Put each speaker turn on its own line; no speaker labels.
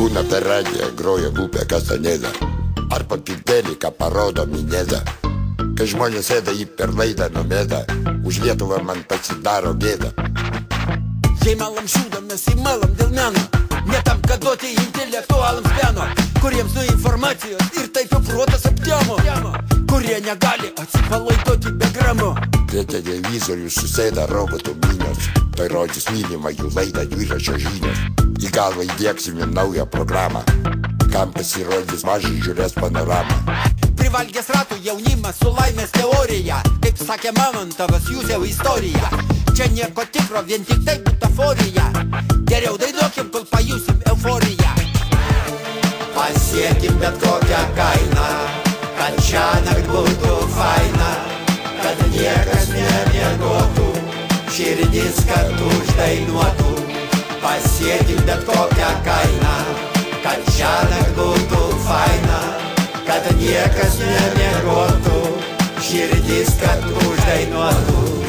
Būna per radiją groja grupė Kastanėda, arba Pinteliką parodo Minėda. Kai žmonės ėda jį per laidą numėda, už Lietuvą man pasidaro gėda.
Jei melam šūdam, mes įmalam dėl meno, ne tam, kad duoti intelektualams peno, kuriems nuo informacijos ir taip jau protas aptemo, kurie negali atsipalaiduoti be gramo.
Prie televizorių susėda robotų minios, tai rodys minimą jų laidą dviračio žinios. Į galvą įdieksime naują programą, kam pasirodys mažai žiūrės panoramą.
Privalgęs ratų jaunimas su laimės teorija, kaip sakė Mamontovas, jūs jau istorija. Čia nieko tikro, vien tik tai butaforija. Geriau dainuokim, kol pajusim euforiją. Pasiekim bet kokią kainą, kad šiąnakt būtų faina, kad niekas nemiegotų, širdis kartu uždainuotų. Pasiekim bet kokią kainą, kad šiąnakt būtų faina, kad niekas nemiegotų, širdis kartu uždainuotų.